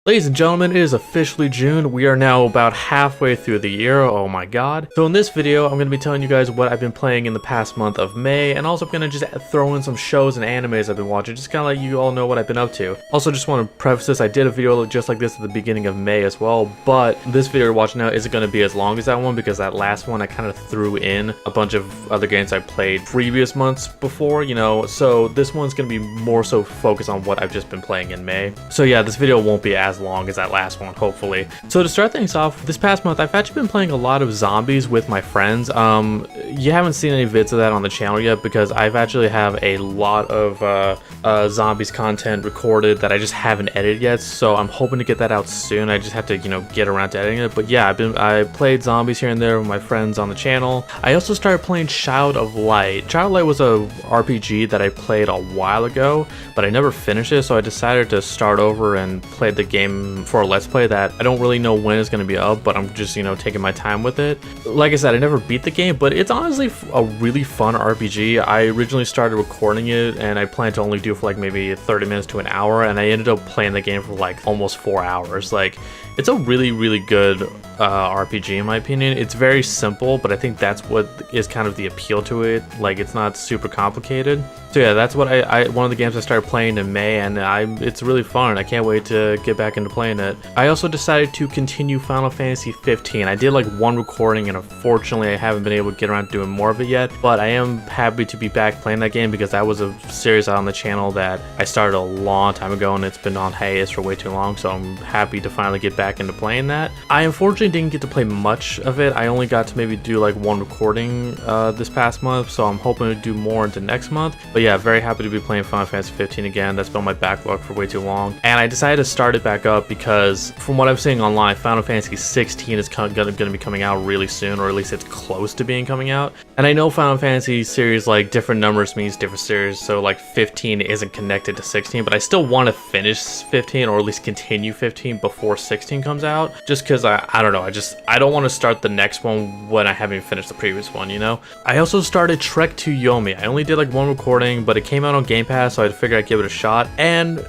Ladies and gentlemen, it is officially June. We are now about halfway through the year. Oh my god. So in this video, I'm going to be telling you guys what I've been playing in the past month of May, and also I'm going to just throw in some shows and animes I've been watching, just kind of let you all know what I've been up to. Also, just want to preface this, I did a video just like this at the beginning of May as well, but this video you're watching now isn't going to be as long as that one because that last one I kind of threw in a bunch of other games I played previous months before, you know, so this one's going to be more so focused on what I've just been playing in May. So yeah, this video won't be as long as that last one, hopefully. So to start things off, this past month I've actually been playing a lot of zombies with my friends. You haven't seen any vids of that on the channel yet because I've actually have a lot of zombies content recorded that I just haven't edited yet, so I'm hoping to get that out soon. I just have to, you know, get around to editing it. But yeah, I played zombies here and there with my friends on the channel. I also started playing Child of Light. Child of Light was a RPG that I played a while ago, but I never finished it, so I decided to start over and play the game for a let's play that I don't really know when it's going to be up, but I'm just, you know, taking my time with it. Like I said, I never beat the game, but it's honestly a really fun RPG. I originally started recording it and I planned to only do for like maybe 30 minutes to an hour, and I ended up playing the game for like almost 4 hours. Like, it's a really good RPG in my opinion. It's very simple, but I think that's what is kind of the appeal to it. Like, it's not super complicated. So yeah, that's what one of the games I started playing in May, and it's really fun. I can't wait to get back into playing it. I also decided to continue Final Fantasy 15. I did like one recording, and unfortunately I haven't been able to get around to doing more of it yet, but I am happy to be back playing that game because that was a series on the channel that I started a long time ago, and it's been on hiatus for way too long, so I'm happy to finally get back into playing that. I unfortunately didn't get to play much of it. I only got to maybe do like one recording this past month, so I'm hoping to do more into next month. But yeah, very happy to be playing Final Fantasy 15 again. That's been on my backlog for way too long, and I decided to start it back up because from what I'm seeing online, Final Fantasy 16 is going to be coming out really soon, or at least it's close to being coming out. And I know Final Fantasy series, like, different numbers means different series, so like 15 isn't connected to 16, but I still want to finish 15, or at least continue 15 before 16 comes out, just because I don't know, I don't want to start the next one when I haven't even finished the previous one, you know? I also started Trek to Yomi. I only did like one recording, but it came out on Game Pass, so I figured I'd give it a shot. And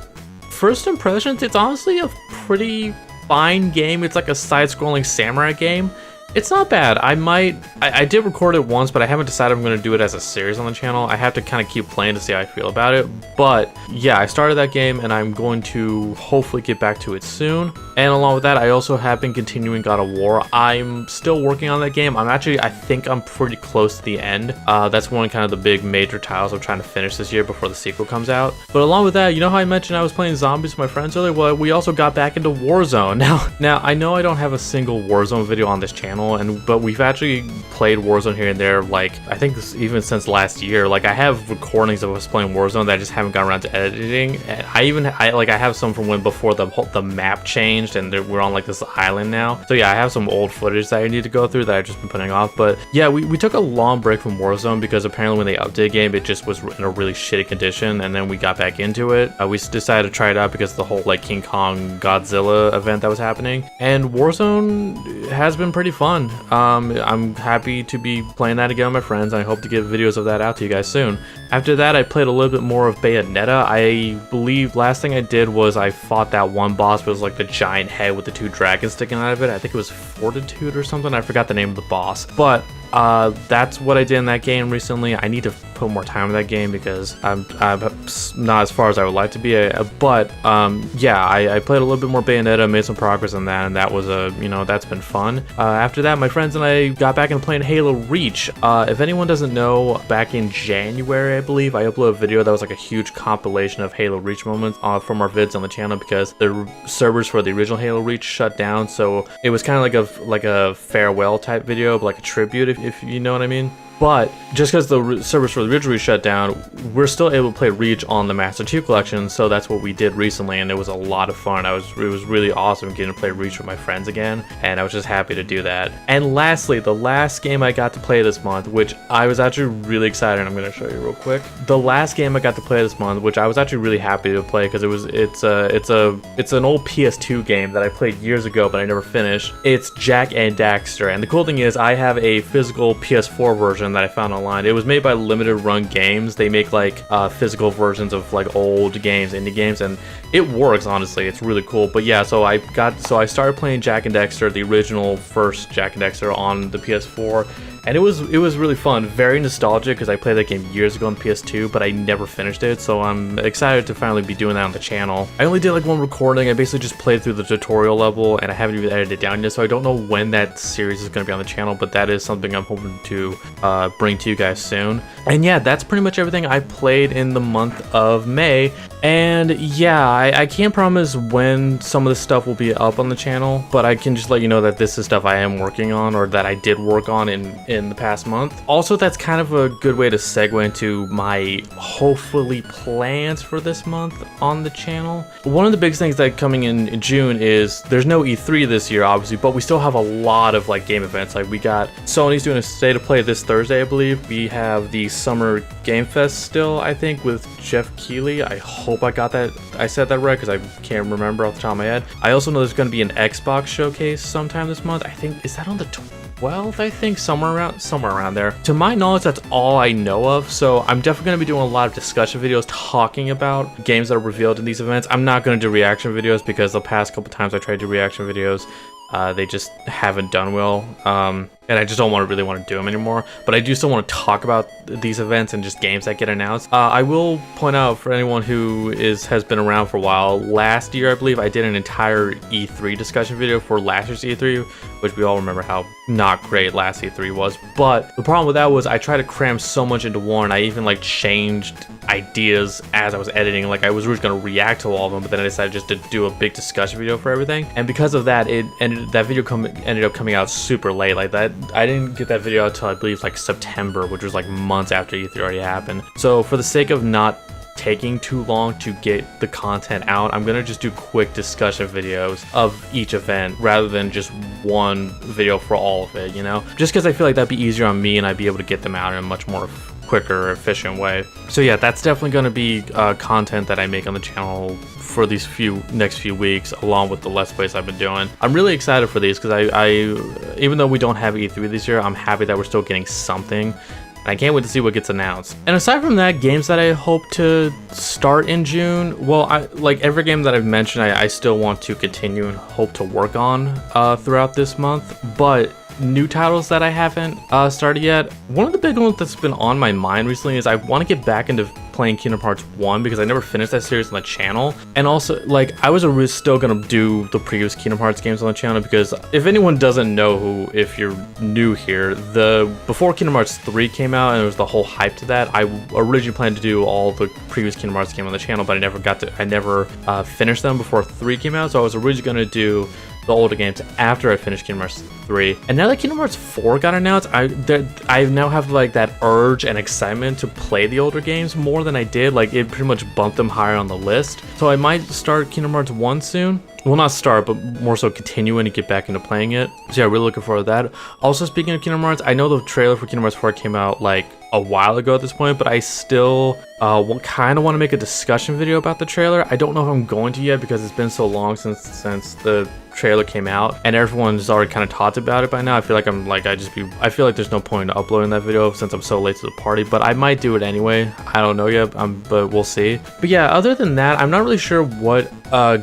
first impressions, it's honestly a pretty fine game. It's like a side-scrolling samurai game. It's not bad. I did record it once, but I haven't decided I'm going to do it as a series on the channel. I have to kind of keep playing to see how I feel about it. But yeah, I started that game and I'm going to hopefully get back to it soon. And along with that, I also have been continuing God of War. I'm still working on that game. I think I'm pretty close to the end. That's one kind of the big major titles I'm trying to finish this year before the sequel comes out. But along with that, you know how I mentioned I was playing zombies with my friends earlier? Well, we also got back into Warzone. Now I know I don't have a single Warzone video on this channel, but we've actually played Warzone here and there, like, I think even since last year. Like, I have recordings of us playing Warzone that I just haven't gotten around to editing, and I have some from when before the map changed and we're on like this island now. So yeah, I have some old footage that I need to go through that I've just been putting off. But yeah, we took a long break from Warzone because apparently when they updated the game, it just was in a really shitty condition, and then we got back into it. We decided to try it out because of the whole like King Kong Godzilla event that was happening, and Warzone has been pretty fun. I'm happy to be playing that again with my friends. I hope to get videos of that out to you guys soon. After that, I played a little bit more of Bayonetta. I believe last thing I did was I fought that one boss, but it was like the giant head with the two dragons sticking out of it. I think it was Fortitude or something. I forgot the name of the boss, but that's what I did in that game recently. I need to put more time in that game because I'm not as far as I would like to be. But yeah, I played a little bit more Bayonetta, made some progress on that, and that was that's been fun. After that, my friends and I got back into playing Halo Reach. If anyone doesn't know, back in January, I believe, I uploaded a video that was like a huge compilation of Halo Reach moments from our vids on the channel because the servers for the original Halo Reach shut down. So it was kind of like a farewell type video, but like a tribute, if you know what I mean. But just because the servers for the original Reach shut down, we're still able to play Reach on the Master Chief Collection, so that's what we did recently, and it was a lot of fun. It was really awesome getting to play Reach with my friends again, and I was just happy to do that. And lastly, the last game I got to play this month, which I was actually really excited, and I'm going to show you real quick. The last game I got to play this month, which I was actually really happy to play because it's an old PS2 game that I played years ago, but I never finished. It's Jak and Daxter, and the cool thing is I have a physical PS4 version system that I found online. It was made by Limited Run Games. They make like physical versions of like old games, indie games, and it works, honestly. It's really cool. But yeah, so I started playing Jak and Daxter, the original first Jak and Daxter, on the PS4. And it was really fun, very nostalgic, because I played that game years ago on PS2, but I never finished it, so I'm excited to finally be doing that on the channel. I only did like one recording. I basically just played through the tutorial level, and I haven't even edited it down yet, so I don't know when that series is going to be on the channel, but that is something I'm hoping to bring to you guys soon. And yeah, that's pretty much everything I played in the month of May. And yeah, I can't promise when some of this stuff will be up on the channel, but I can just let you know that this is stuff I am working on, or that I did work on in the past month. Also, that's kind of a good way to segue into my hopefully plans for this month on the channel. One of the biggest things that coming in June is there's no E3 this year, obviously, but we still have a lot of like game events. Like we got Sony's doing a state of play this Thursday, I believe. We have the Summer Game Fest still, I think, with Jeff Keighley. I hope I got that. I said that right, because I can't remember off the top of my head. I also know there's going to be an Xbox showcase sometime this month. I think, is that on the 12th? I think somewhere around there. To my knowledge, that's all I know of. So I'm definitely going to be doing a lot of discussion videos talking about games that are revealed in these events. I'm not going to do reaction videos, because the past couple times I tried to do reaction videos, they just haven't done well. And I just don't really want to do them anymore. But I do still want to talk about these events and just games that get announced. I will point out, for anyone who has been around for a while, last year I believe I did an entire E3 discussion video for last year's E3, which we all remember how not great last E3 was. But the problem with that was I tried to cram so much into one. I even like changed ideas as I was editing. Like I was really going to react to all of them, but then I decided just to do a big discussion video for everything. And because of that, that video ended up coming out super late. Like that, I didn't get that video out until I believe like September, which was like months after E3 already happened. So for the sake of not taking too long to get the content out, I'm gonna just do quick discussion videos of each event rather than just one video for all of it, you know? Just because I feel like that'd be easier on me and I'd be able to get them out in a much more quicker, efficient way. So yeah, that's definitely going to be content that I make on the channel for these next few weeks, along with the Let's Plays I've been doing. I'm really excited for these, because I even though we don't have E3 this year, I'm happy that we're still getting something. I can't wait to see what gets announced. And aside from that, games that I hope to start in June, well, like every game that I've mentioned, I still want to continue and hope to work on throughout this month. But new titles that I haven't started yet, one of the big ones that's been on my mind recently is I want to get back into playing Kingdom Hearts 1, because I never finished that series on the channel. And also, like, I was still gonna do the previous Kingdom Hearts games on the channel, because if anyone doesn't know, if you're new here, before Kingdom Hearts 3 came out and there was the whole hype to that, I originally planned to do all the previous Kingdom Hearts games on the channel, but I never finished them before 3 came out. So I was originally gonna do the older games after I finished Kingdom Hearts 3. And now that Kingdom Hearts 4 got announced, I now have like that urge and excitement to play the older games more than I did. Like it pretty much bumped them higher on the list. So I might start Kingdom Hearts 1 soon. Well, not start, but more so continuing to get back into playing it. So yeah, really looking forward to that. Also, speaking of Kingdom Hearts, I know the trailer for Kingdom Hearts 4 came out like a while ago at this point, but I still kind of want to make a discussion video about the trailer. I don't know if I'm going to yet, because it's been so long since the trailer came out and everyone's already kind of talked about it by now. I feel like I feel like there's no point in uploading that video since I'm so late to the party, but I might do it anyway. I don't know yet, but we'll see. But yeah, other than that, I'm not really sure what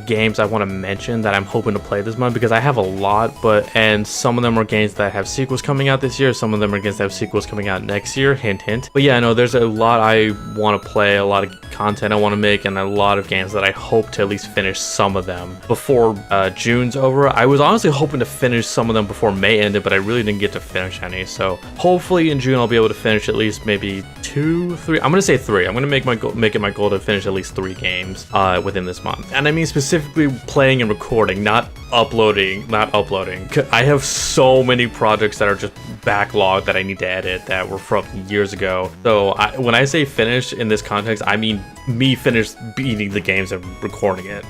games I want to mention that I'm hoping to play this month, because I have a lot, and some of them are games that have sequels coming out this year, some of them are games that have sequels coming out next year, hint hint. But yeah, I know there's a lot I want to play, a lot of content I want to make, and a lot of games that I hope to at least finish some of them before June's over. I was honestly hoping to finish some of them before May ended, but I really didn't get to finish any. So hopefully in June I'll be able to finish at least maybe 2, 3. I'm gonna say 3. I'm gonna make it my goal to finish at least 3 games within this month. And I mean specifically playing and recording, not uploading. I have so many projects that are just backlogged that I need to edit that were from years ago. So when I say finish in this context, I mean me finish beating the games and recording it.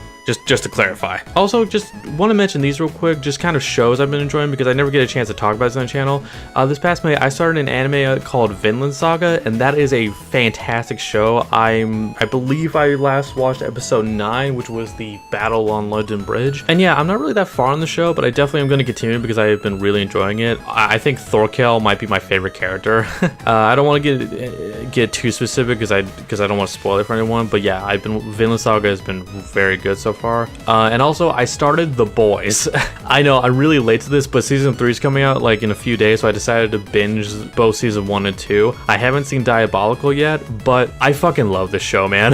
just to clarify. Also, just want to mention these real quick, just kind of shows I've been enjoying because I never get a chance to talk about this on the channel. This past May, I started an anime called Vinland Saga, and that is a fantastic show. I believe I last watched episode 9, which was the battle on London Bridge. And yeah, I'm not really that far in the show, but I definitely am going to continue because I have been really enjoying it. I think Thorkel might be my favorite character. I don't want to get too specific because I don't want to spoil it for anyone, but yeah, Vinland Saga has been very good so far. And also, I started The Boys. I know I'm really late to this, but season 3 is coming out like in a few days, so I decided to binge both season 1 and 2. I haven't seen Diabolical yet, but I fucking love this show, man.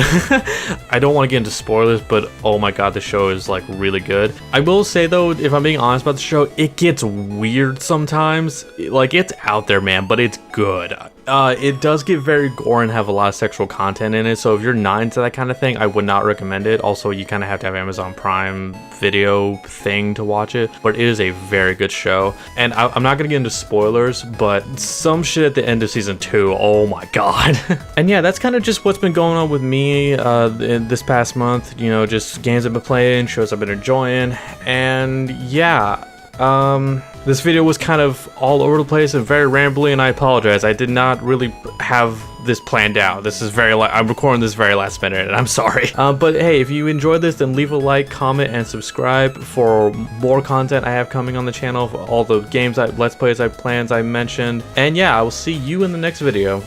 I don't want to get into spoilers, but oh my god, the show is like really good. I will say though, if I'm being honest about the show, it gets weird sometimes. Like, it's out there, man, but it's good. It does get very gore and have a lot of sexual content in it, so if you're not into that kind of thing, I would not recommend it. Also, you kind of have to have Amazon Prime Video thing to watch it, but it is a very good show. And I'm not gonna get into spoilers, but some shit at the end of season 2, oh my god. And yeah, that's kind of just what's been going on with me in this past month. You know, just games I've been playing, shows I've been enjoying, and yeah. This video was kind of all over the place and very rambly, and I apologize. I did not really have this planned out. This is I'm recording this very last minute, and I'm sorry. But hey, if you enjoyed this, then leave a like, comment, and subscribe for more content I have coming on the channel, for all the games, let's plays, plans I mentioned. And yeah, I will see you in the next video.